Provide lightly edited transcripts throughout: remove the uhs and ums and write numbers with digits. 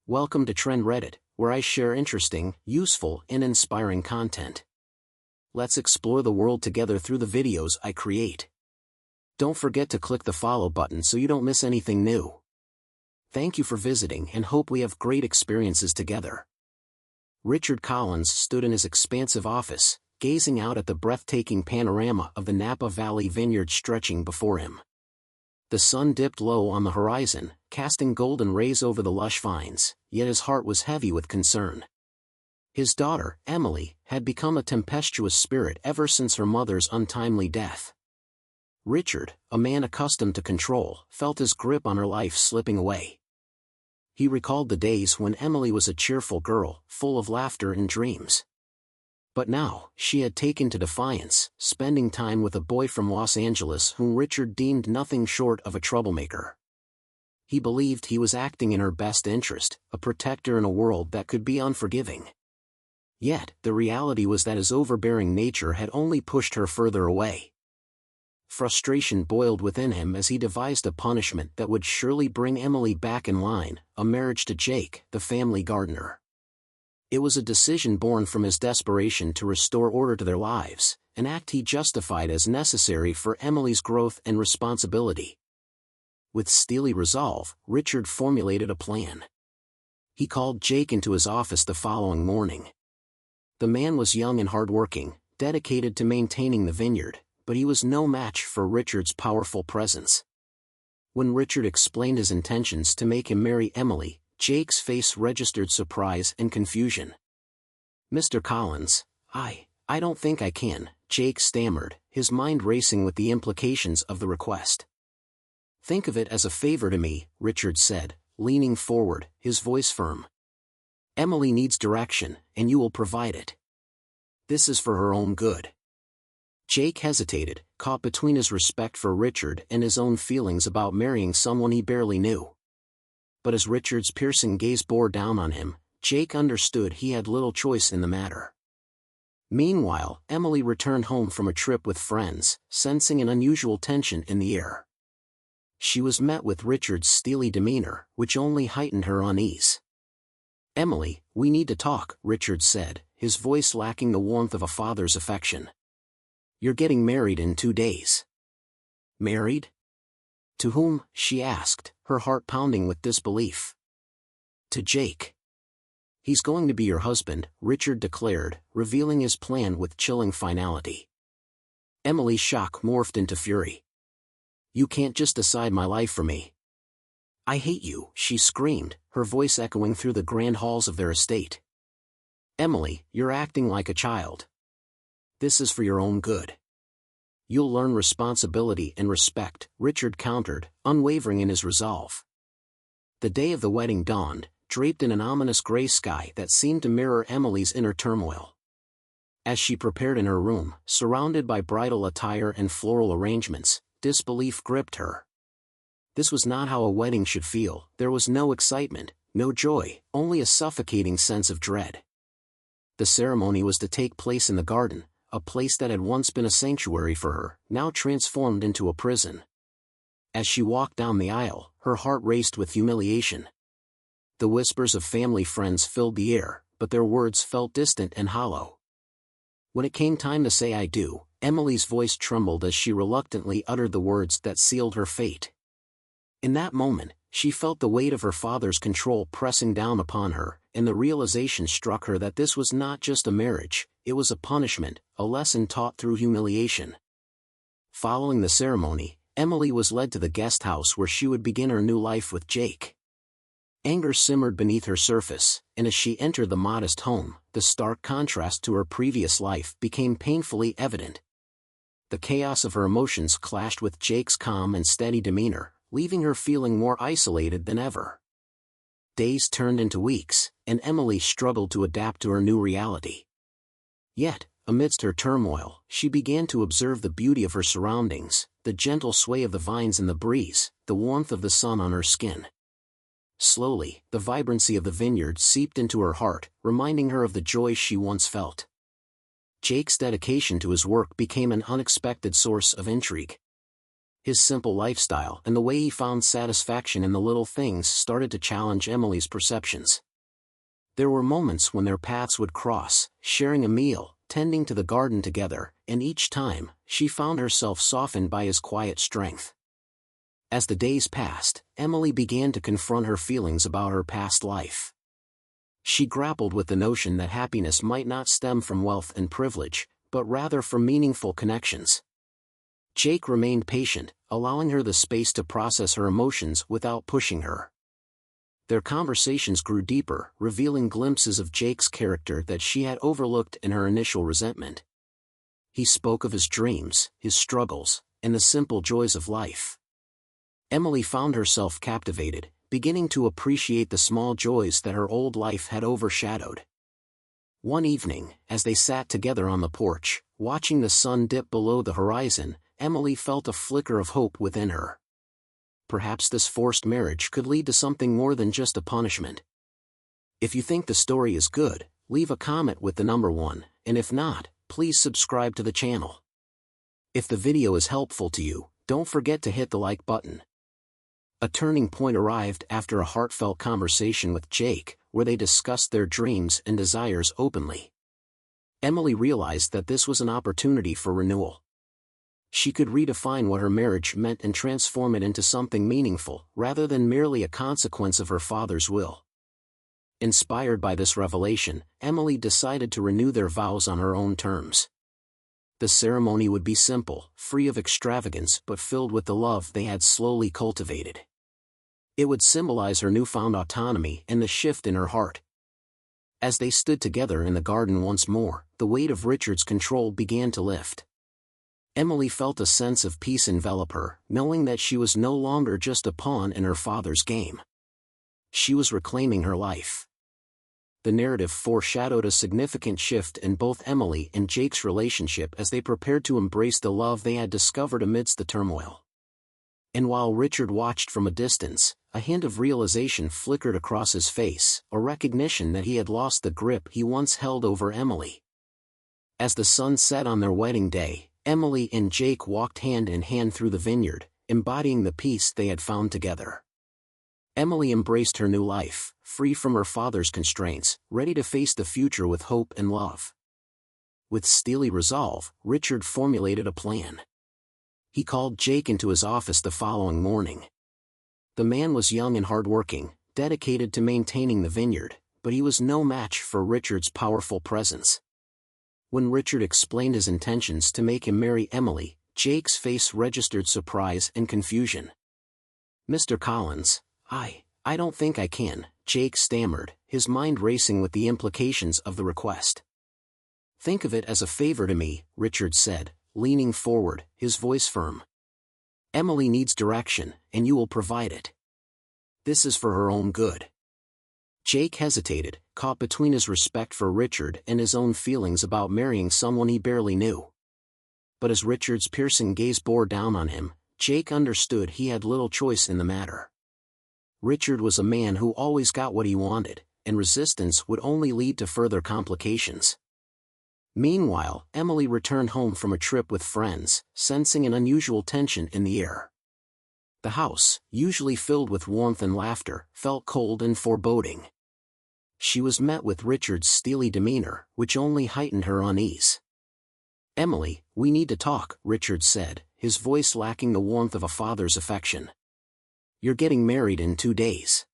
Welcome to Trend Reddit, where I share interesting, useful, and inspiring content. Let's explore the world together through the videos I create. Don't forget to click the follow button so you don't miss anything new. Thank you for visiting and hope we have great experiences together. Richard Collins stood in his expansive office, gazing out at the breathtaking panorama of the Napa Valley vineyard stretching before him. The sun dipped low on the horizon, casting golden rays over the lush vines, yet his heart was heavy with concern. His daughter, Emily, had become a tempestuous spirit ever since her mother's untimely death. Richard, a man accustomed to control, felt his grip on her life slipping away. He recalled the days when Emily was a cheerful girl, full of laughter and dreams. But now, she had taken to defiance, spending time with a boy from Los Angeles whom Richard deemed nothing short of a troublemaker. He believed he was acting in her best interest, a protector in a world that could be unforgiving. Yet, the reality was that his overbearing nature had only pushed her further away. Frustration boiled within him as he devised a punishment that would surely bring Emily back in line, a marriage to Jake, the family gardener. It was a decision born from his desperation to restore order to their lives, an act he justified as necessary for Emily's growth and responsibility. With steely resolve, Richard formulated a plan. He called Jake into his office the following morning. The man was young and hardworking, dedicated to maintaining the vineyard, but he was no match for Richard's powerful presence. When Richard explained his intentions to make him marry Emily, Jake's face registered surprise and confusion. "Mr. Collins, I don't think I can," Jake stammered, his mind racing with the implications of the request. "Think of it as a favor to me," Richard said, leaning forward, his voice firm. "Emily needs direction, and you will provide it. This is for her own good." Jake hesitated, caught between his respect for Richard and his own feelings about marrying someone he barely knew. But as Richard's piercing gaze bore down on him, Jake understood he had little choice in the matter. Meanwhile, Emily returned home from a trip with friends, sensing an unusual tension in the air. She was met with Richard's steely demeanor, which only heightened her unease. "Emily, we need to talk," Richard said, his voice lacking the warmth of a father's affection. "You're getting married in 2 days." "Married? To whom?" she asked, her heart pounding with disbelief. "To Jake. He's going to be your husband," Richard declared, revealing his plan with chilling finality. Emily's shock morphed into fury. "You can't just decide my life for me." "I hate you," she screamed, her voice echoing through the grand halls of their estate. "Emily, you're acting like a child. This is for your own good. You'll learn responsibility and respect," Richard countered, unwavering in his resolve. The day of the wedding dawned, draped in an ominous gray sky that seemed to mirror Emily's inner turmoil. As she prepared in her room, surrounded by bridal attire and floral arrangements, disbelief gripped her. This was not how a wedding should feel. There was no excitement, no joy, only a suffocating sense of dread. The ceremony was to take place in the garden, a place that had once been a sanctuary for her, now transformed into a prison. As she walked down the aisle, her heart raced with humiliation. The whispers of family friends filled the air, but their words felt distant and hollow. When it came time to say "I do," Emily's voice trembled as she reluctantly uttered the words that sealed her fate. In that moment, she felt the weight of her father's control pressing down upon her, and the realization struck her that this was not just a marriage, it was a punishment, a lesson taught through humiliation. Following the ceremony, Emily was led to the guest house where she would begin her new life with Jake. Anger simmered beneath her surface, and as she entered the modest home, the stark contrast to her previous life became painfully evident. The chaos of her emotions clashed with Jake's calm and steady demeanor, leaving her feeling more isolated than ever. Days turned into weeks, and Emily struggled to adapt to her new reality. Yet, amidst her turmoil, she began to observe the beauty of her surroundings, the gentle sway of the vines in the breeze, the warmth of the sun on her skin. Slowly, the vibrancy of the vineyard seeped into her heart, reminding her of the joy she once felt. Jake's dedication to his work became an unexpected source of intrigue. His simple lifestyle and the way he found satisfaction in the little things started to challenge Emily's perceptions. There were moments when their paths would cross, sharing a meal, tending to the garden together, and each time, she found herself softened by his quiet strength. As the days passed, Emily began to confront her feelings about her past life. She grappled with the notion that happiness might not stem from wealth and privilege, but rather from meaningful connections. Jake remained patient, allowing her the space to process her emotions without pushing her. Their conversations grew deeper, revealing glimpses of Jake's character that she had overlooked in her initial resentment. He spoke of his dreams, his struggles, and the simple joys of life. Emily found herself captivated, beginning to appreciate the small joys that her old life had overshadowed. One evening, as they sat together on the porch, watching the sun dip below the horizon, Emily felt a flicker of hope within her. Perhaps this forced marriage could lead to something more than just a punishment. If you think the story is good, leave a comment with the number 1, and if not, please subscribe to the channel. If the video is helpful to you, don't forget to hit the like button. A turning point arrived after a heartfelt conversation with Jake, where they discussed their dreams and desires openly. Emily realized that this was an opportunity for renewal. She could redefine what her marriage meant and transform it into something meaningful, rather than merely a consequence of her father's will. Inspired by this revelation, Emily decided to renew their vows on her own terms. The ceremony would be simple, free of extravagance but filled with the love they had slowly cultivated. It would symbolize her newfound autonomy and the shift in her heart. As they stood together in the garden once more, the weight of Richard's control began to lift. Emily felt a sense of peace envelop her, knowing that she was no longer just a pawn in her father's game. She was reclaiming her life. The narrative foreshadowed a significant shift in both Emily and Jake's relationship as they prepared to embrace the love they had discovered amidst the turmoil. And while Richard watched from a distance, a hint of realization flickered across his face, a recognition that he had lost the grip he once held over Emily. As the sun set on their wedding day, Emily and Jake walked hand in hand through the vineyard, embodying the peace they had found together. Emily embraced her new life, free from her father's constraints, ready to face the future with hope and love. With steely resolve, Richard formulated a plan. He called Jake into his office the following morning. The man was young and hardworking, dedicated to maintaining the vineyard, but he was no match for Richard's powerful presence. When Richard explained his intentions to make him marry Emily, Jake's face registered surprise and confusion. "Mr. Collins, I don't think I can," Jake stammered, his mind racing with the implications of the request. "Think of it as a favor to me," Richard said, leaning forward, his voice firm. "Emily needs direction, and you will provide it. This is for her own good." Jake hesitated, caught between his respect for Richard and his own feelings about marrying someone he barely knew. But as Richard's piercing gaze bore down on him, Jake understood he had little choice in the matter. Richard was a man who always got what he wanted, and resistance would only lead to further complications. Meanwhile, Emily returned home from a trip with friends, sensing an unusual tension in the air. The house, usually filled with warmth and laughter, felt cold and foreboding. She was met with Richard's steely demeanor, which only heightened her unease. "Emily, we need to talk," Richard said, his voice lacking the warmth of a father's affection. "You're getting married in 2 days."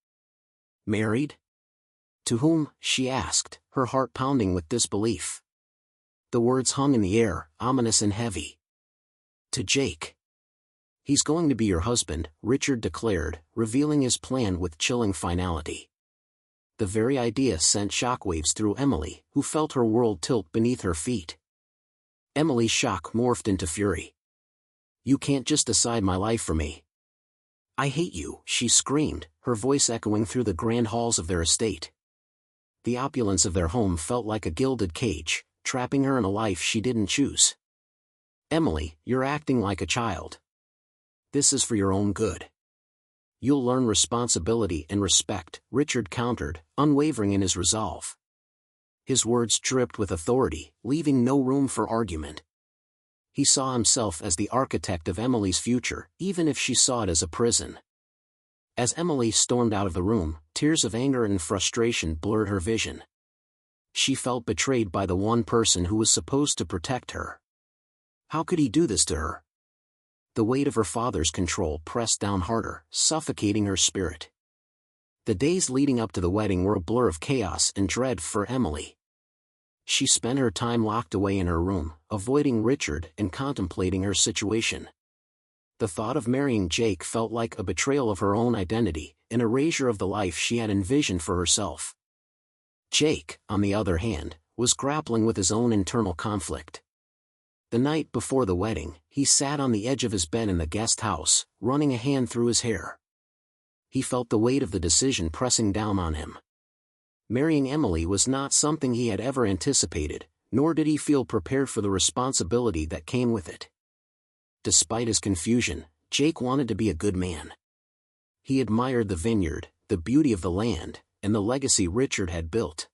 "Married? To whom?" she asked, her heart pounding with disbelief. The words hung in the air, ominous and heavy. "To Jake. He's going to be your husband," Richard declared, revealing his plan with chilling finality. The very idea sent shockwaves through Emily, who felt her world tilt beneath her feet. Emily's shock morphed into fury. "You can't just decide my life for me. I hate you," she screamed, her voice echoing through the grand halls of their estate. The opulence of their home felt like a gilded cage, trapping her in a life she didn't choose. "Emily, you're acting like a child. This is for your own good. You'll learn responsibility and respect," Richard countered, unwavering in his resolve. His words dripped with authority, leaving no room for argument. He saw himself as the architect of Emily's future, even if she saw it as a prison. As Emily stormed out of the room, tears of anger and frustration blurred her vision. She felt betrayed by the one person who was supposed to protect her. How could he do this to her? The weight of her father's control pressed down harder, suffocating her spirit. The days leading up to the wedding were a blur of chaos and dread for Emily. She spent her time locked away in her room, avoiding Richard and contemplating her situation. The thought of marrying Jake felt like a betrayal of her own identity, an erasure of the life she had envisioned for herself. Jake, on the other hand, was grappling with his own internal conflict. The night before the wedding, he sat on the edge of his bed in the guest house, running a hand through his hair. He felt the weight of the decision pressing down on him. Marrying Emily was not something he had ever anticipated, nor did he feel prepared for the responsibility that came with it. Despite his confusion, Jake wanted to be a good man. He admired the vineyard, the beauty of the land, and the legacy Richard had built.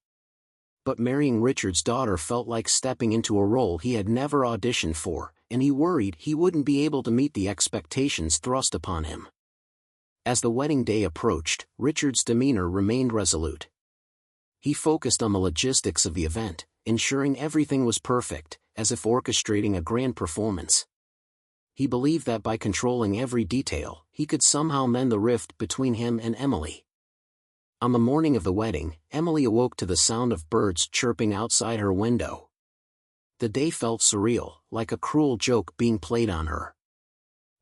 But marrying Richard's daughter felt like stepping into a role he had never auditioned for, and he worried he wouldn't be able to meet the expectations thrust upon him. As the wedding day approached, Richard's demeanor remained resolute. He focused on the logistics of the event, ensuring everything was perfect, as if orchestrating a grand performance. He believed that by controlling every detail, he could somehow mend the rift between him and Emily. On the morning of the wedding, Emily awoke to the sound of birds chirping outside her window. The day felt surreal, like a cruel joke being played on her.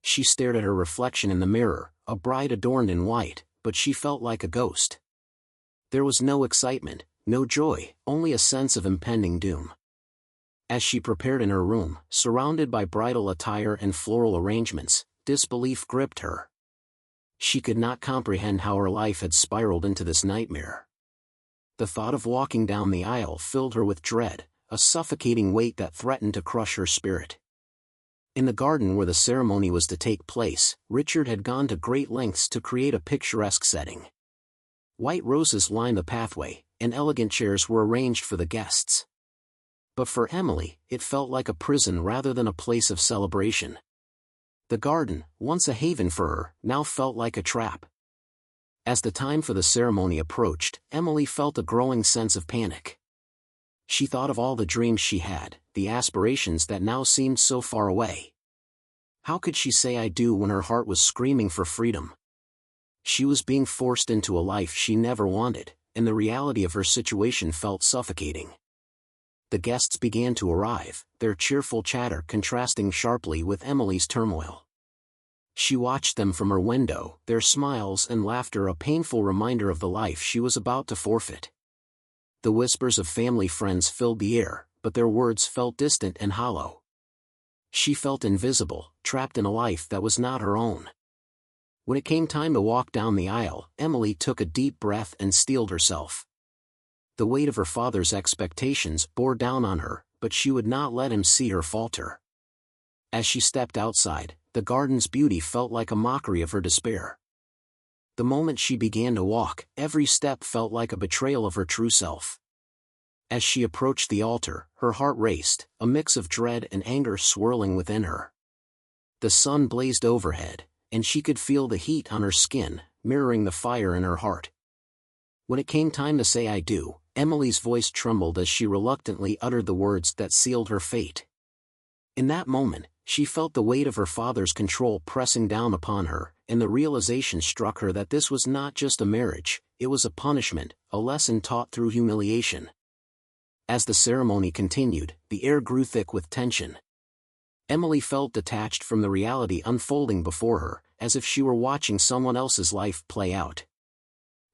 She stared at her reflection in the mirror, a bride adorned in white, but she felt like a ghost. There was no excitement, no joy, only a sense of impending doom. As she prepared in her room, surrounded by bridal attire and floral arrangements, disbelief gripped her. She could not comprehend how her life had spiraled into this nightmare. The thought of walking down the aisle filled her with dread, a suffocating weight that threatened to crush her spirit. In the garden where the ceremony was to take place, Richard had gone to great lengths to create a picturesque setting. White roses lined the pathway, and elegant chairs were arranged for the guests. But for Emily, it felt like a prison rather than a place of celebration. The garden, once a haven for her, now felt like a trap. As the time for the ceremony approached, Emily felt a growing sense of panic. She thought of all the dreams she had, the aspirations that now seemed so far away. How could she say "I do" when her heart was screaming for freedom? She was being forced into a life she never wanted, and the reality of her situation felt suffocating. The guests began to arrive, their cheerful chatter contrasting sharply with Emily's turmoil. She watched them from her window, their smiles and laughter a painful reminder of the life she was about to forfeit. The whispers of family friends filled the air, but their words felt distant and hollow. She felt invisible, trapped in a life that was not her own. When it came time to walk down the aisle, Emily took a deep breath and steeled herself. The weight of her father's expectations bore down on her, but she would not let him see her falter. As she stepped outside, the garden's beauty felt like a mockery of her despair. The moment she began to walk, every step felt like a betrayal of her true self. As she approached the altar, her heart raced, a mix of dread and anger swirling within her. The sun blazed overhead, and she could feel the heat on her skin, mirroring the fire in her heart. When it came time to say "I do," Emily's voice trembled as she reluctantly uttered the words that sealed her fate. In that moment, she felt the weight of her father's control pressing down upon her, and the realization struck her that this was not just a marriage, it was a punishment, a lesson taught through humiliation. As the ceremony continued, the air grew thick with tension. Emily felt detached from the reality unfolding before her, as if she were watching someone else's life play out.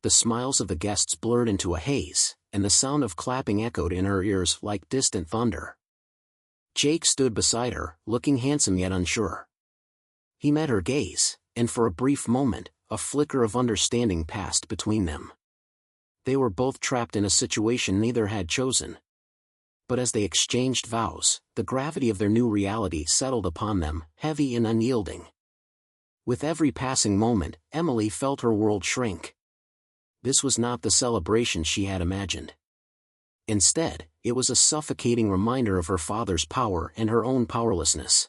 The smiles of the guests blurred into a haze, and the sound of clapping echoed in her ears like distant thunder. Jake stood beside her, looking handsome yet unsure. He met her gaze, and for a brief moment, a flicker of understanding passed between them. They were both trapped in a situation neither had chosen. But as they exchanged vows, the gravity of their new reality settled upon them, heavy and unyielding. With every passing moment, Emily felt her world shrink. This was not the celebration she had imagined. Instead, it was a suffocating reminder of her father's power and her own powerlessness.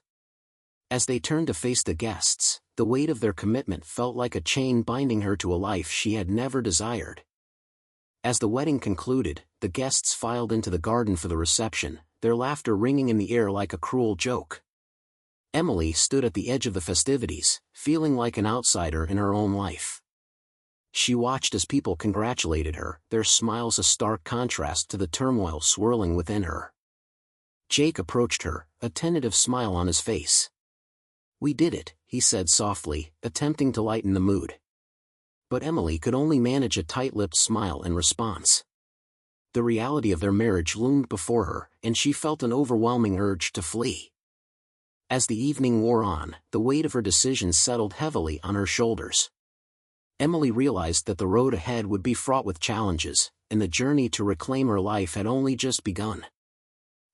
As they turned to face the guests, the weight of their commitment felt like a chain binding her to a life she had never desired. As the wedding concluded, the guests filed into the garden for the reception, their laughter ringing in the air like a cruel joke. Emily stood at the edge of the festivities, feeling like an outsider in her own life. She watched as people congratulated her, their smiles a stark contrast to the turmoil swirling within her. Jake approached her, a tentative smile on his face. "We did it," he said softly, attempting to lighten the mood. But Emily could only manage a tight-lipped smile in response. The reality of their marriage loomed before her, and she felt an overwhelming urge to flee. As the evening wore on, the weight of her decisions settled heavily on her shoulders. Emily realized that the road ahead would be fraught with challenges, and the journey to reclaim her life had only just begun.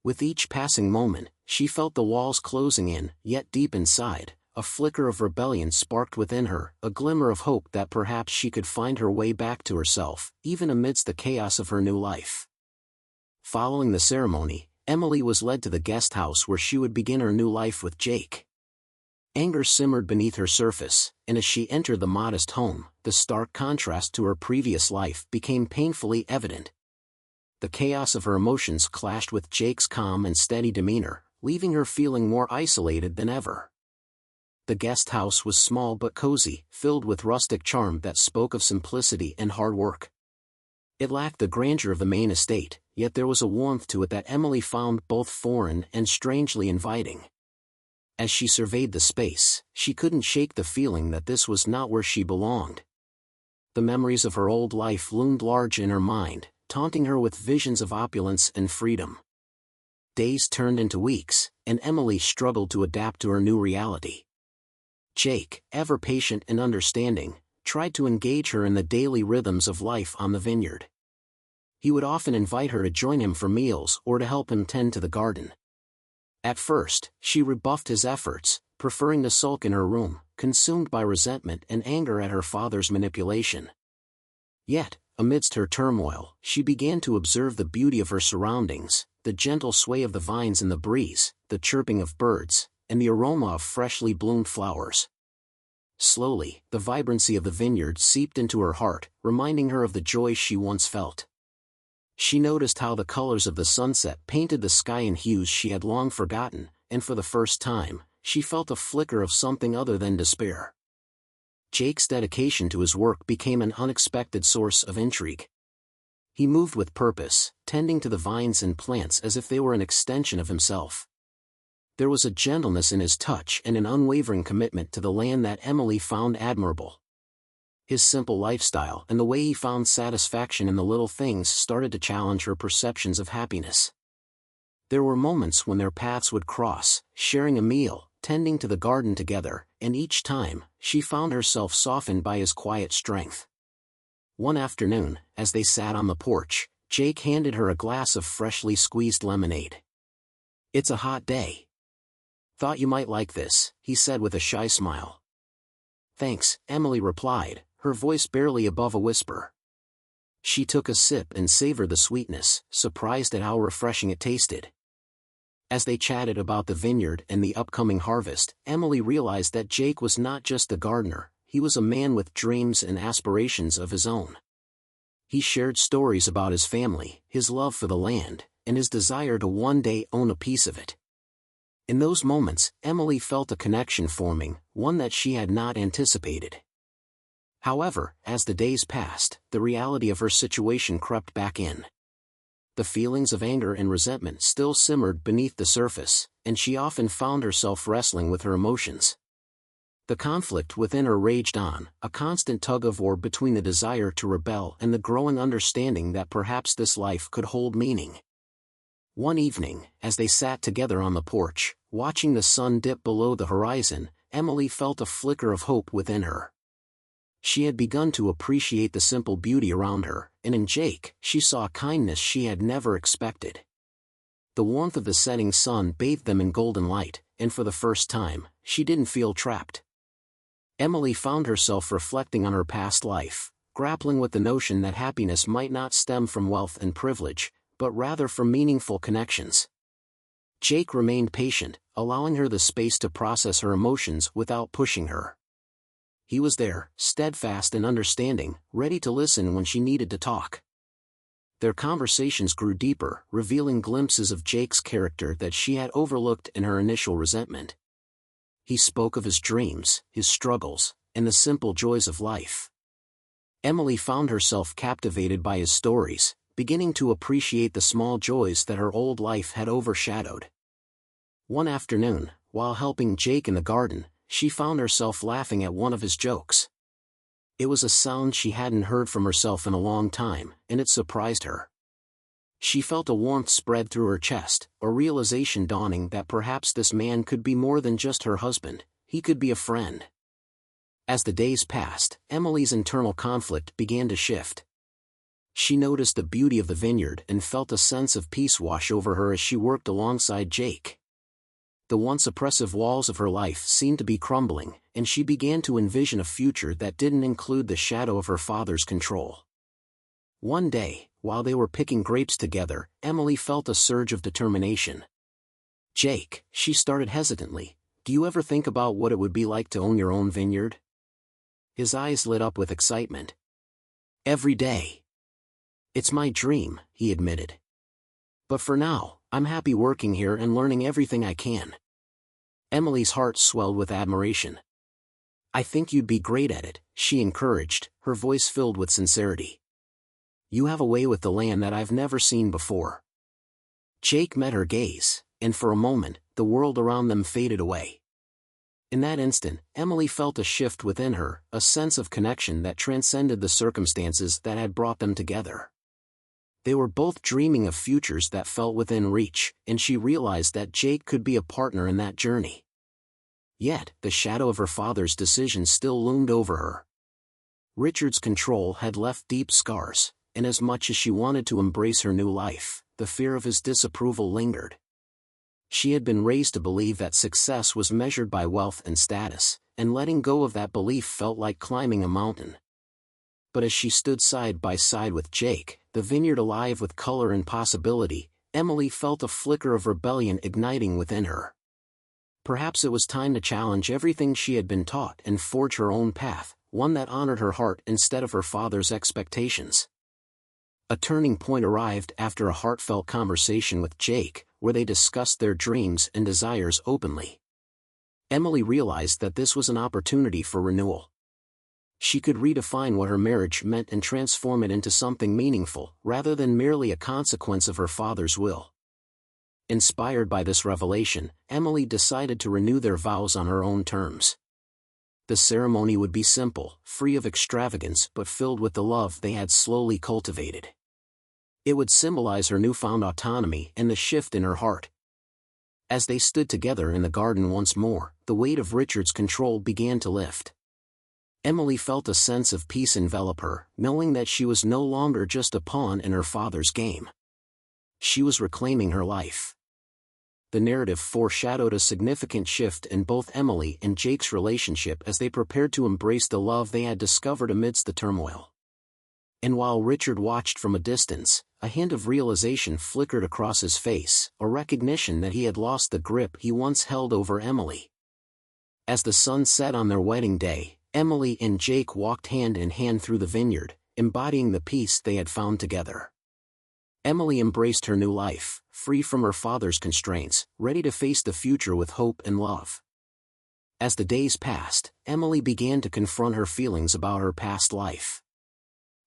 With each passing moment, she felt the walls closing in, yet deep inside, a flicker of rebellion sparked within her, a glimmer of hope that perhaps she could find her way back to herself, even amidst the chaos of her new life. Following the ceremony, Emily was led to the guest house where she would begin her new life with Jake. Anger simmered beneath her surface, and as she entered the modest home, the stark contrast to her previous life became painfully evident. The chaos of her emotions clashed with Jake's calm and steady demeanor, leaving her feeling more isolated than ever. The guest house was small but cozy, filled with rustic charm that spoke of simplicity and hard work. It lacked the grandeur of the main estate, yet there was a warmth to it that Emily found both foreign and strangely inviting. As she surveyed the space, she couldn't shake the feeling that this was not where she belonged. The memories of her old life loomed large in her mind, taunting her with visions of opulence and freedom. Days turned into weeks, and Emily struggled to adapt to her new reality. Jake, ever patient and understanding, tried to engage her in the daily rhythms of life on the vineyard. He would often invite her to join him for meals or to help him tend to the garden. At first, she rebuffed his efforts, preferring to sulk in her room, consumed by resentment and anger at her father's manipulation. Yet, amidst her turmoil, she began to observe the beauty of her surroundings, the gentle sway of the vines in the breeze, the chirping of birds, and the aroma of freshly bloomed flowers. Slowly, the vibrancy of the vineyard seeped into her heart, reminding her of the joy she once felt. She noticed how the colors of the sunset painted the sky in hues she had long forgotten, and for the first time, she felt a flicker of something other than despair. Jake's dedication to his work became an unexpected source of intrigue. He moved with purpose, tending to the vines and plants as if they were an extension of himself. There was a gentleness in his touch and an unwavering commitment to the land that Emily found admirable. His simple lifestyle and the way he found satisfaction in the little things started to challenge her perceptions of happiness. There were moments when their paths would cross, sharing a meal, tending to the garden together, and each time, she found herself softened by his quiet strength. One afternoon, as they sat on the porch, Jake handed her a glass of freshly squeezed lemonade. "It's a hot day. Thought you might like this," he said with a shy smile. "Thanks," Emily replied, her voice barely above a whisper. She took a sip and savored the sweetness, surprised at how refreshing it tasted. As they chatted about the vineyard and the upcoming harvest, Emily realized that Jake was not just a gardener, he was a man with dreams and aspirations of his own. He shared stories about his family, his love for the land, and his desire to one day own a piece of it. In those moments, Emily felt a connection forming, one that she had not anticipated. However, as the days passed, the reality of her situation crept back in. The feelings of anger and resentment still simmered beneath the surface, and she often found herself wrestling with her emotions. The conflict within her raged on, a constant tug-of-war between the desire to rebel and the growing understanding that perhaps this life could hold meaning. One evening, as they sat together on the porch, watching the sun dip below the horizon, Emily felt a flicker of hope within her. She had begun to appreciate the simple beauty around her, and in Jake, she saw a kindness she had never expected. The warmth of the setting sun bathed them in golden light, and for the first time, she didn't feel trapped. Emily found herself reflecting on her past life, grappling with the notion that happiness might not stem from wealth and privilege, but rather for meaningful connections. Jake remained patient, allowing her the space to process her emotions without pushing her. He was there, steadfast and understanding, ready to listen when she needed to talk. Their conversations grew deeper, revealing glimpses of Jake's character that she had overlooked in her initial resentment. He spoke of his dreams, his struggles, and the simple joys of life. Emily found herself captivated by his stories, beginning to appreciate the small joys that her old life had overshadowed. One afternoon, while helping Jake in the garden, she found herself laughing at one of his jokes. It was a sound she hadn't heard from herself in a long time, and it surprised her. She felt a warmth spread through her chest, a realization dawning that perhaps this man could be more than just her husband, he could be a friend. As the days passed, Emily's internal conflict began to shift. She noticed the beauty of the vineyard and felt a sense of peace wash over her as she worked alongside Jake. The once oppressive walls of her life seemed to be crumbling, and she began to envision a future that didn't include the shadow of her father's control. One day, while they were picking grapes together, Emily felt a surge of determination. "Jake," she started hesitantly, "do you ever think about what it would be like to own your own vineyard?" His eyes lit up with excitement. "Every day. It's my dream," he admitted. "But for now, I'm happy working here and learning everything I can." Emily's heart swelled with admiration. "I think you'd be great at it," she encouraged, her voice filled with sincerity. "You have a way with the land that I've never seen before." Jake met her gaze, and for a moment, the world around them faded away. In that instant, Emily felt a shift within her, a sense of connection that transcended the circumstances that had brought them together. They were both dreaming of futures that felt within reach, and she realized that Jake could be a partner in that journey. Yet, the shadow of her father's decision still loomed over her. Richard's control had left deep scars, and as much as she wanted to embrace her new life, the fear of his disapproval lingered. She had been raised to believe that success was measured by wealth and status, and letting go of that belief felt like climbing a mountain. But as she stood side by side with Jake, the vineyard alive with color and possibility, Emily felt a flicker of rebellion igniting within her. Perhaps it was time to challenge everything she had been taught and forge her own path, one that honored her heart instead of her father's expectations. A turning point arrived after a heartfelt conversation with Jake, where they discussed their dreams and desires openly. Emily realized that this was an opportunity for renewal. She could redefine what her marriage meant and transform it into something meaningful, rather than merely a consequence of her father's will. Inspired by this revelation, Emily decided to renew their vows on her own terms. The ceremony would be simple, free of extravagance but filled with the love they had slowly cultivated. It would symbolize her newfound autonomy and the shift in her heart. As they stood together in the garden once more, the weight of Richard's control began to lift. Emily felt a sense of peace envelop her, knowing that she was no longer just a pawn in her father's game. She was reclaiming her life. The narrative foreshadowed a significant shift in both Emily and Jake's relationship as they prepared to embrace the love they had discovered amidst the turmoil. And while Richard watched from a distance, a hint of realization flickered across his face, a recognition that he had lost the grip he once held over Emily. As the sun set on their wedding day, Emily and Jake walked hand in hand through the vineyard, embodying the peace they had found together. Emily embraced her new life, free from her father's constraints, ready to face the future with hope and love. As the days passed, Emily began to confront her feelings about her past life.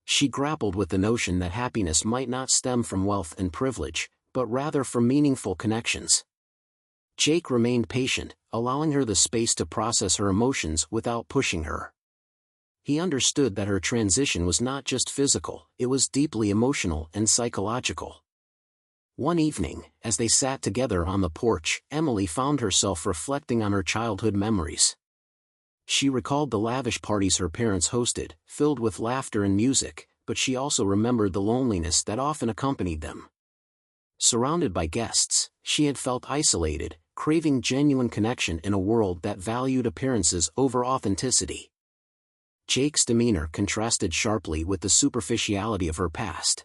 She grappled with the notion that happiness might not stem from wealth and privilege, but rather from meaningful connections. Jake remained patient, allowing her the space to process her emotions without pushing her. He understood that her transition was not just physical, it was deeply emotional and psychological. One evening, as they sat together on the porch, Emily found herself reflecting on her childhood memories. She recalled the lavish parties her parents hosted, filled with laughter and music, but she also remembered the loneliness that often accompanied them. Surrounded by guests, she had felt isolated, craving genuine connection in a world that valued appearances over authenticity. Jake's demeanor contrasted sharply with the superficiality of her past.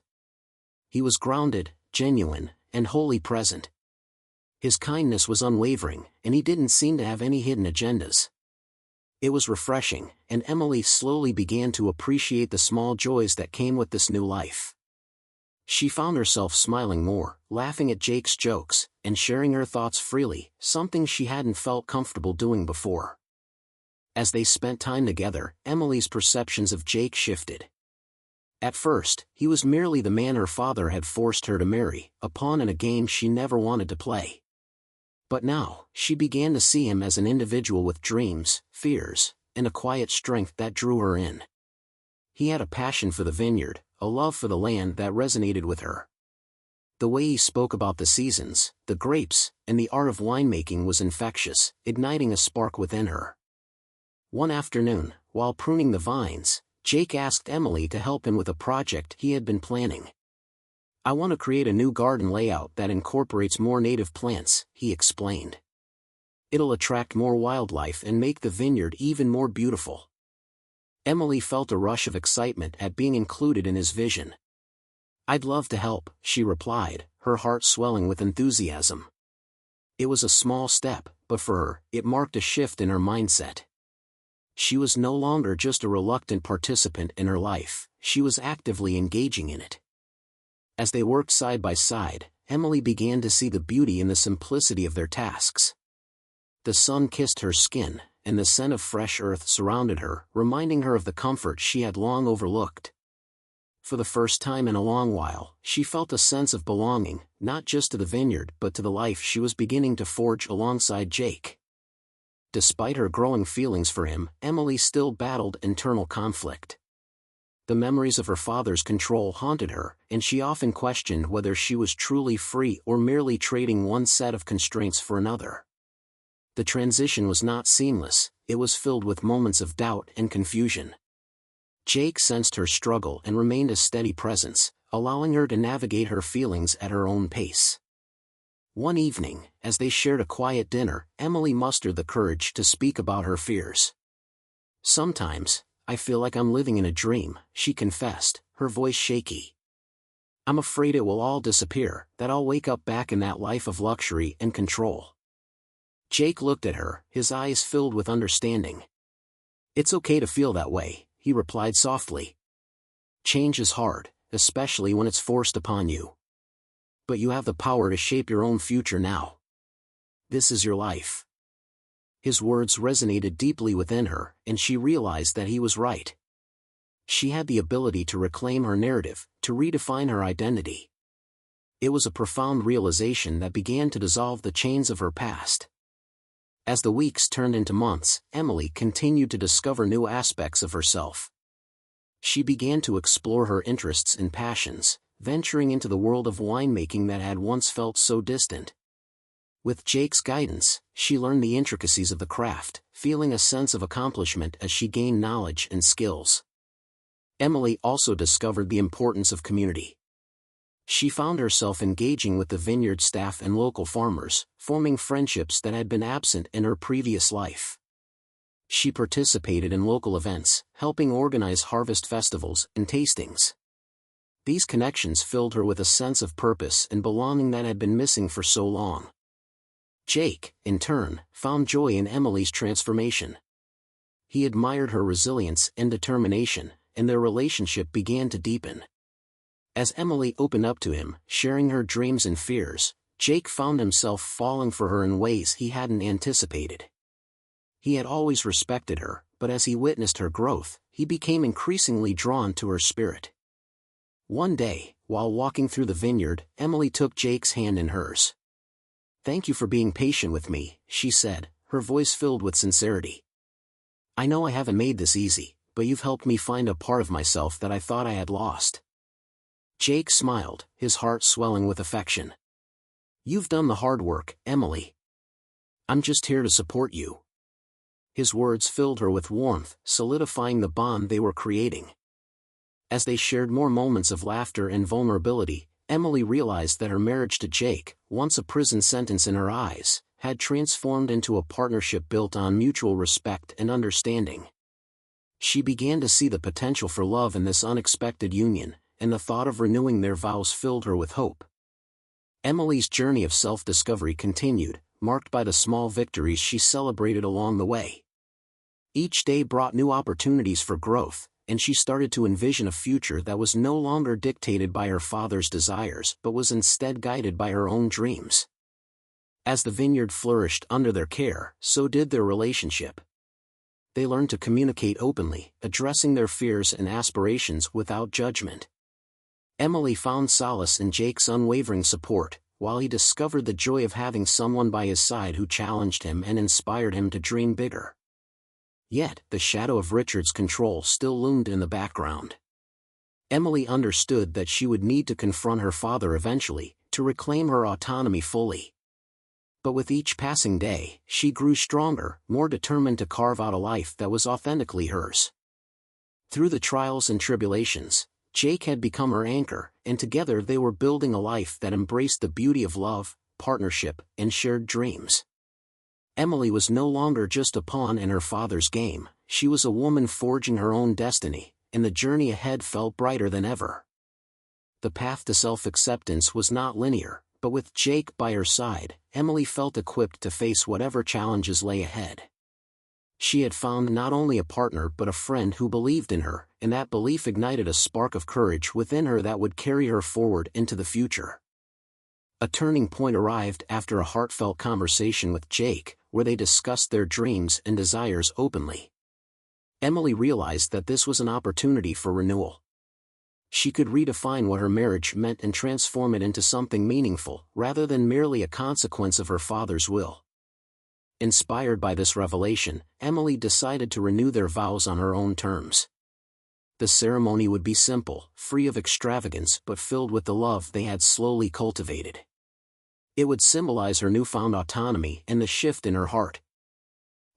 He was grounded, genuine, and wholly present. His kindness was unwavering, and he didn't seem to have any hidden agendas. It was refreshing, and Emily slowly began to appreciate the small joys that came with this new life. She found herself smiling more, laughing at Jake's jokes, and sharing her thoughts freely, something she hadn't felt comfortable doing before. As they spent time together, Emily's perceptions of Jake shifted. At first, he was merely the man her father had forced her to marry, a pawn in a game she never wanted to play. But now, she began to see him as an individual with dreams, fears, and a quiet strength that drew her in. He had a passion for the vineyard, a love for the land that resonated with her. The way he spoke about the seasons, the grapes, and the art of winemaking was infectious, igniting a spark within her. One afternoon, while pruning the vines, Jake asked Emily to help him with a project he had been planning. "I want to create a new garden layout that incorporates more native plants," he explained. "It'll attract more wildlife and make the vineyard even more beautiful." Emily felt a rush of excitement at being included in his vision. "I'd love to help," she replied, her heart swelling with enthusiasm. It was a small step, but for her, it marked a shift in her mindset. She was no longer just a reluctant participant in her life, she was actively engaging in it. As they worked side by side, Emily began to see the beauty in the simplicity of their tasks. The sun kissed her skin, and the scent of fresh earth surrounded her, reminding her of the comfort she had long overlooked. For the first time in a long while, she felt a sense of belonging, not just to the vineyard but to the life she was beginning to forge alongside Jake. Despite her growing feelings for him, Emily still battled internal conflict. The memories of her father's control haunted her, and she often questioned whether she was truly free or merely trading one set of constraints for another. The transition was not seamless, it was filled with moments of doubt and confusion. Jake sensed her struggle and remained a steady presence, allowing her to navigate her feelings at her own pace. One evening, as they shared a quiet dinner, Emily mustered the courage to speak about her fears. "Sometimes, I feel like I'm living in a dream," she confessed, her voice shaky. "I'm afraid it will all disappear, that I'll wake up back in that life of luxury and control." Jake looked at her, his eyes filled with understanding. "It's okay to feel that way," he replied softly. "Change is hard, especially when it's forced upon you. But you have the power to shape your own future now. This is your life." His words resonated deeply within her, and she realized that he was right. She had the ability to reclaim her narrative, to redefine her identity. It was a profound realization that began to dissolve the chains of her past. As the weeks turned into months, Emily continued to discover new aspects of herself. She began to explore her interests and passions, venturing into the world of winemaking that had once felt so distant. With Jake's guidance, she learned the intricacies of the craft, feeling a sense of accomplishment as she gained knowledge and skills. Emily also discovered the importance of community. She found herself engaging with the vineyard staff and local farmers, forming friendships that had been absent in her previous life. She participated in local events, helping organize harvest festivals and tastings. These connections filled her with a sense of purpose and belonging that had been missing for so long. Jake, in turn, found joy in Emily's transformation. He admired her resilience and determination, and their relationship began to deepen. As Emily opened up to him, sharing her dreams and fears, Jake found himself falling for her in ways he hadn't anticipated. He had always respected her, but as he witnessed her growth, he became increasingly drawn to her spirit. One day, while walking through the vineyard, Emily took Jake's hand in hers. "Thank you for being patient with me," she said, her voice filled with sincerity. "I know I haven't made this easy, but you've helped me find a part of myself that I thought I had lost." Jake smiled, his heart swelling with affection. "You've done the hard work, Emily. I'm just here to support you." His words filled her with warmth, solidifying the bond they were creating. As they shared more moments of laughter and vulnerability, Emily realized that her marriage to Jake, once a prison sentence in her eyes, had transformed into a partnership built on mutual respect and understanding. She began to see the potential for love in this unexpected union, and the thought of renewing their vows filled her with hope. Emily's journey of self-discovery continued, marked by the small victories she celebrated along the way. Each day brought new opportunities for growth, and she started to envision a future that was no longer dictated by her father's desires but was instead guided by her own dreams. As the vineyard flourished under their care, so did their relationship. They learned to communicate openly, addressing their fears and aspirations without judgment. Emily found solace in Jake's unwavering support, while he discovered the joy of having someone by his side who challenged him and inspired him to dream bigger. Yet, the shadow of Richard's control still loomed in the background. Emily understood that she would need to confront her father eventually, to reclaim her autonomy fully. But with each passing day, she grew stronger, more determined to carve out a life that was authentically hers. Through the trials and tribulations, Jake had become her anchor, and together they were building a life that embraced the beauty of love, partnership, and shared dreams. Emily was no longer just a pawn in her father's game, she was a woman forging her own destiny, and the journey ahead felt brighter than ever. The path to self-acceptance was not linear, but with Jake by her side, Emily felt equipped to face whatever challenges lay ahead. She had found not only a partner but a friend who believed in her, and that belief ignited a spark of courage within her that would carry her forward into the future. A turning point arrived after a heartfelt conversation with Jake, where they discussed their dreams and desires openly. Emily realized that this was an opportunity for renewal. She could redefine what her marriage meant and transform it into something meaningful, rather than merely a consequence of her father's will. Inspired by this revelation, Emily decided to renew their vows on her own terms. The ceremony would be simple, free of extravagance but filled with the love they had slowly cultivated. It would symbolize her newfound autonomy and the shift in her heart.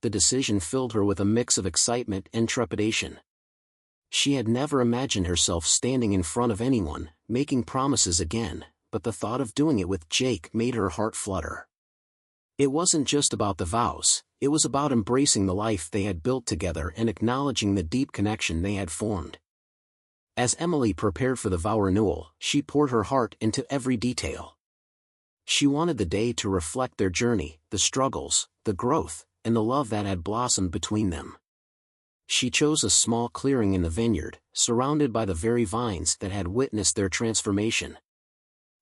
The decision filled her with a mix of excitement and trepidation. She had never imagined herself standing in front of anyone, making promises again, but the thought of doing it with Jake made her heart flutter. It wasn't just about the vows, it was about embracing the life they had built together and acknowledging the deep connection they had formed. As Emily prepared for the vow renewal, she poured her heart into every detail. She wanted the day to reflect their journey, the struggles, the growth, and the love that had blossomed between them. She chose a small clearing in the vineyard, surrounded by the very vines that had witnessed their transformation.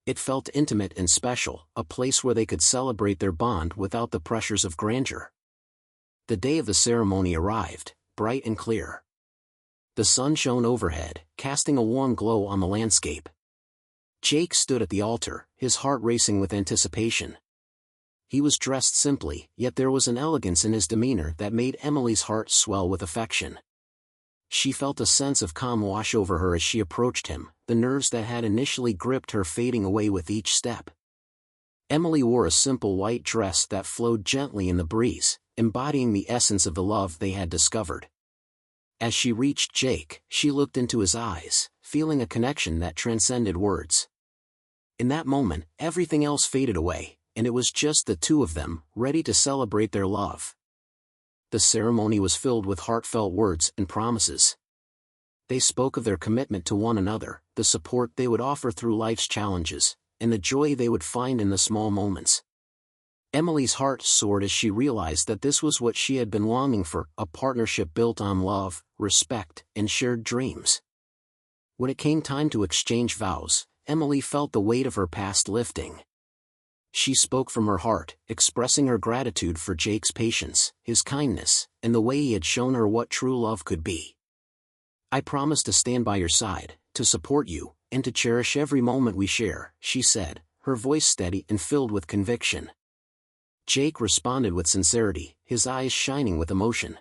It felt intimate and special, a place where they could celebrate their bond without the pressures of grandeur. The day of the ceremony arrived, bright and clear. The sun shone overhead, casting a warm glow on the landscape. Jake stood at the altar, his heart racing with anticipation. He was dressed simply, yet there was an elegance in his demeanor that made Emily's heart swell with affection. She felt a sense of calm wash over her as she approached him, the nerves that had initially gripped her fading away with each step. Emily wore a simple white dress that flowed gently in the breeze, embodying the essence of the love they had discovered. As she reached Jake, she looked into his eyes, feeling a connection that transcended words. In that moment, everything else faded away, and it was just the two of them, ready to celebrate their love. The ceremony was filled with heartfelt words and promises. They spoke of their commitment to one another, the support they would offer through life's challenges, and the joy they would find in the small moments. Emily's heart soared as she realized that this was what she had been longing for, a partnership built on love, respect, and shared dreams. When it came time to exchange vows, Emily felt the weight of her past lifting. She spoke from her heart, expressing her gratitude for Jake's patience, his kindness, and the way he had shown her what true love could be. "I promise to stand by your side, to support you, and to cherish every moment we share," she said, her voice steady and filled with conviction. Jake responded with sincerity, his eyes shining with emotion.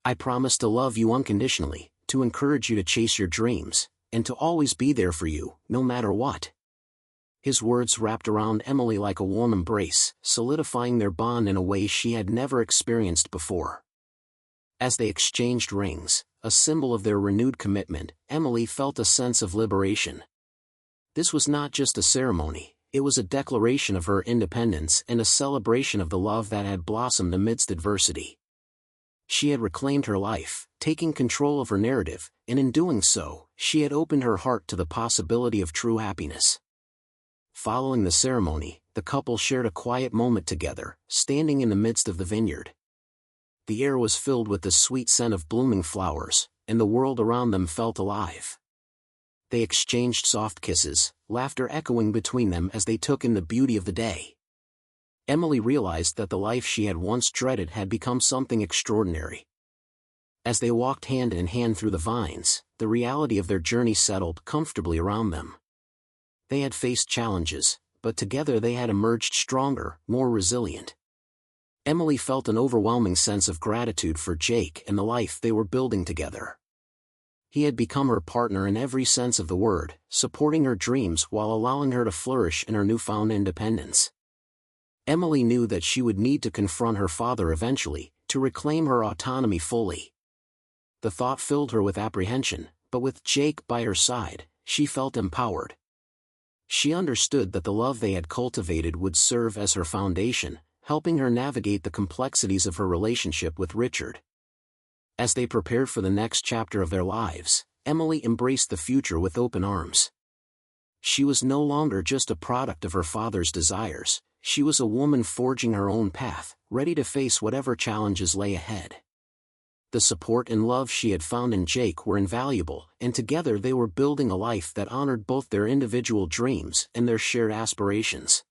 "I promise to love you unconditionally, to encourage you to chase your dreams, and to always be there for you, no matter what." His words wrapped around Emily like a warm embrace, solidifying their bond in a way she had never experienced before. As they exchanged rings, a symbol of their renewed commitment, Emily felt a sense of liberation. This was not just a ceremony, it was a declaration of her independence and a celebration of the love that had blossomed amidst adversity. She had reclaimed her life, taking control of her narrative, and in doing so, she had opened her heart to the possibility of true happiness. Following the ceremony, the couple shared a quiet moment together, standing in the midst of the vineyard. The air was filled with the sweet scent of blooming flowers, and the world around them felt alive. They exchanged soft kisses, laughter echoing between them as they took in the beauty of the day. Emily realized that the life she had once dreaded had become something extraordinary. As they walked hand in hand through the vines, the reality of their journey settled comfortably around them. They had faced challenges, but together they had emerged stronger, more resilient. Emily felt an overwhelming sense of gratitude for Jake and the life they were building together. He had become her partner in every sense of the word, supporting her dreams while allowing her to flourish in her newfound independence. Emily knew that she would need to confront her father eventually, to reclaim her autonomy fully. The thought filled her with apprehension, but with Jake by her side, she felt empowered. She understood that the love they had cultivated would serve as her foundation, helping her navigate the complexities of her relationship with Richard. As they prepared for the next chapter of their lives, Emily embraced the future with open arms. She was no longer just a product of her father's desires, she was a woman forging her own path, ready to face whatever challenges lay ahead. The support and love she had found in Jake were invaluable, and together they were building a life that honored both their individual dreams and their shared aspirations.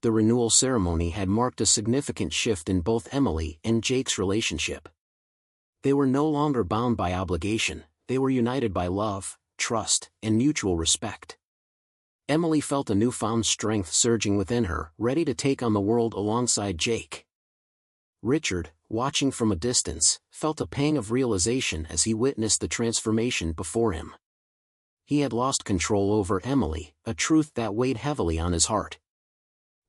The renewal ceremony had marked a significant shift in both Emily and Jake's relationship. They were no longer bound by obligation, they were united by love, trust, and mutual respect. Emily felt a newfound strength surging within her, ready to take on the world alongside Jake. Richard, watching from a distance, felt a pang of realization as he witnessed the transformation before him. He had lost control over Emily, a truth that weighed heavily on his heart.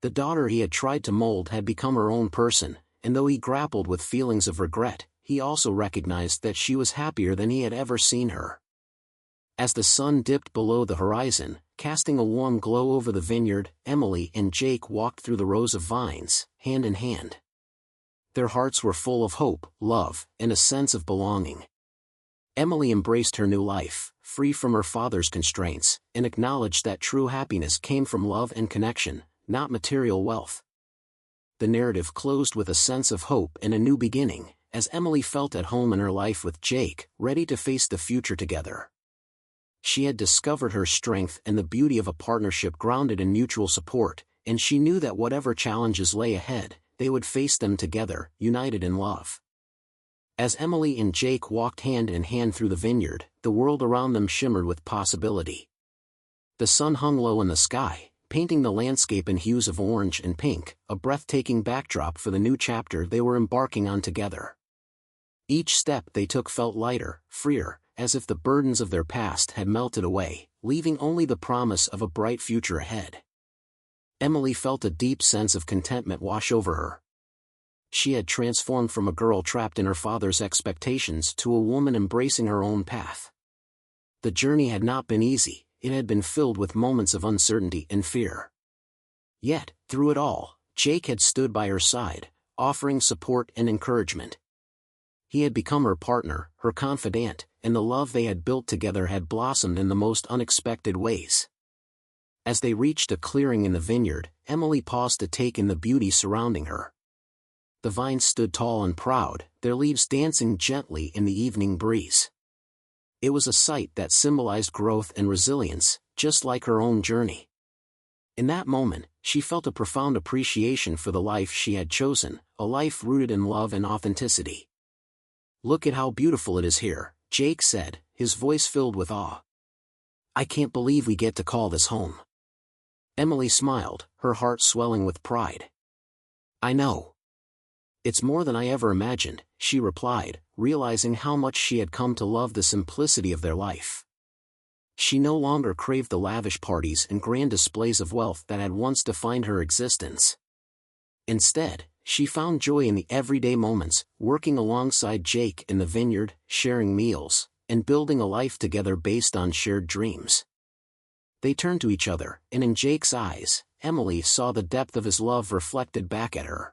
The daughter he had tried to mold had become her own person, and though he grappled with feelings of regret, he also recognized that she was happier than he had ever seen her. As the sun dipped below the horizon, casting a warm glow over the vineyard, Emily and Jake walked through the rows of vines, hand in hand. Their hearts were full of hope, love, and a sense of belonging. Emily embraced her new life, free from her father's constraints, and acknowledged that true happiness came from love and connection, not material wealth. The narrative closed with a sense of hope and a new beginning, as Emily felt at home in her life with Jake, ready to face the future together. She had discovered her strength and the beauty of a partnership grounded in mutual support, and she knew that whatever challenges lay ahead, they would face them together, united in love. As Emily and Jake walked hand in hand through the vineyard, the world around them shimmered with possibility. The sun hung low in the sky, painting the landscape in hues of orange and pink, a breathtaking backdrop for the new chapter they were embarking on together. Each step they took felt lighter, freer, as if the burdens of their past had melted away, leaving only the promise of a bright future ahead. Emily felt a deep sense of contentment wash over her. She had transformed from a girl trapped in her father's expectations to a woman embracing her own path. The journey had not been easy, it had been filled with moments of uncertainty and fear. Yet, through it all, Jake had stood by her side, offering support and encouragement. He had become her partner, her confidant, and the love they had built together had blossomed in the most unexpected ways. As they reached a clearing in the vineyard, Emily paused to take in the beauty surrounding her. The vines stood tall and proud, their leaves dancing gently in the evening breeze. It was a sight that symbolized growth and resilience, just like her own journey. In that moment, she felt a profound appreciation for the life she had chosen, a life rooted in love and authenticity. "Look at how beautiful it is here," Jake said, his voice filled with awe. "I can't believe we get to call this home." Emily smiled, her heart swelling with pride. "I know. It's more than I ever imagined," she replied, realizing how much she had come to love the simplicity of their life. She no longer craved the lavish parties and grand displays of wealth that had once defined her existence. Instead, she found joy in the everyday moments, working alongside Jake in the vineyard, sharing meals, and building a life together based on shared dreams. They turned to each other, and in Jake's eyes, Emily saw the depth of his love reflected back at her.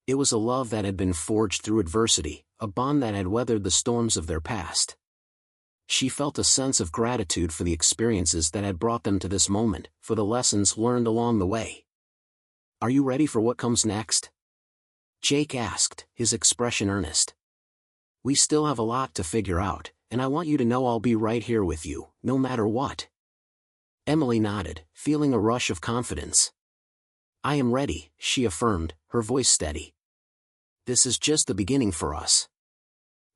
It was a love that had been forged through adversity, a bond that had weathered the storms of their past. She felt a sense of gratitude for the experiences that had brought them to this moment, for the lessons learned along the way. "Are you ready for what comes next?" Jake asked, his expression earnest. "We still have a lot to figure out, and I want you to know I'll be right here with you, no matter what." Emily nodded, feeling a rush of confidence. "I am ready," she affirmed, her voice steady. "This is just the beginning for us.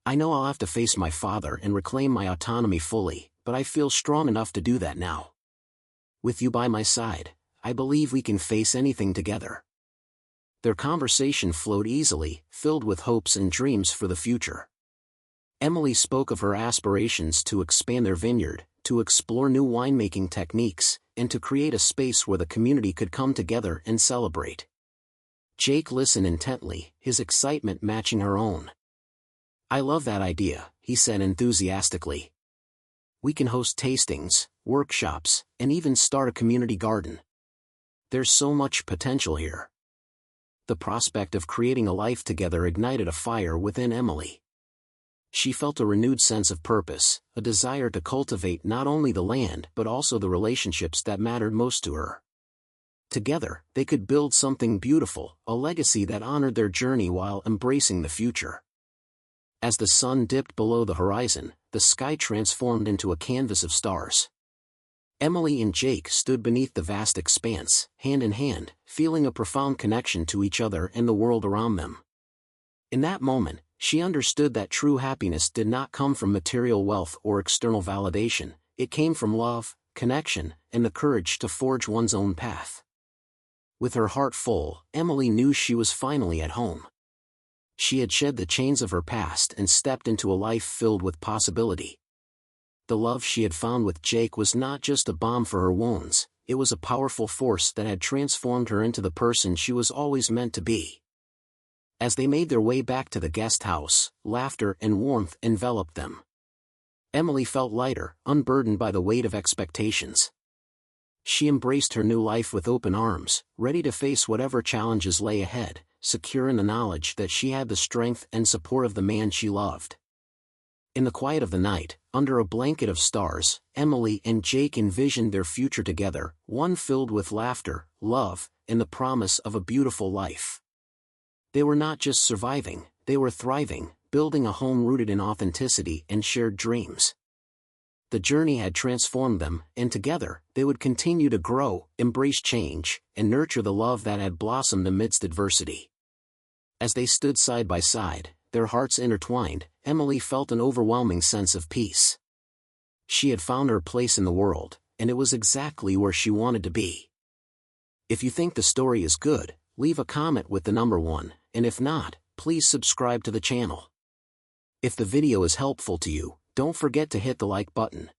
I know I'll have to face my father and reclaim my autonomy fully, but I feel strong enough to do that now. With you by my side, I believe we can face anything together." Their conversation flowed easily, filled with hopes and dreams for the future. Emily spoke of her aspirations to expand their vineyard, to explore new winemaking techniques, and to create a space where the community could come together and celebrate. Jake listened intently, his excitement matching her own. "I love that idea," he said enthusiastically. "We can host tastings, workshops, and even start a community garden. There's so much potential here." The prospect of creating a life together ignited a fire within Emily. She felt a renewed sense of purpose, a desire to cultivate not only the land but also the relationships that mattered most to her. Together, they could build something beautiful, a legacy that honored their journey while embracing the future. As the sun dipped below the horizon, the sky transformed into a canvas of stars. Emily and Jake stood beneath the vast expanse, hand in hand, feeling a profound connection to each other and the world around them. In that moment, she understood that true happiness did not come from material wealth or external validation, it came from love, connection, and the courage to forge one's own path. With her heart full, Emily knew she was finally at home. She had shed the chains of her past and stepped into a life filled with possibility. The love she had found with Jake was not just a balm for her wounds, it was a powerful force that had transformed her into the person she was always meant to be. As they made their way back to the guest house, laughter and warmth enveloped them. Emily felt lighter, unburdened by the weight of expectations. She embraced her new life with open arms, ready to face whatever challenges lay ahead, secure in the knowledge that she had the strength and support of the man she loved. In the quiet of the night, under a blanket of stars, Emily and Jake envisioned their future together, one filled with laughter, love, and the promise of a beautiful life. They were not just surviving, they were thriving, building a home rooted in authenticity and shared dreams. The journey had transformed them, and together, they would continue to grow, embrace change, and nurture the love that had blossomed amidst adversity. As they stood side by side, their hearts intertwined, Emily felt an overwhelming sense of peace. She had found her place in the world, and it was exactly where she wanted to be. If you think the story is good, leave a comment with the number 1, and if not, please subscribe to the channel. If the video is helpful to you, don't forget to hit the like button.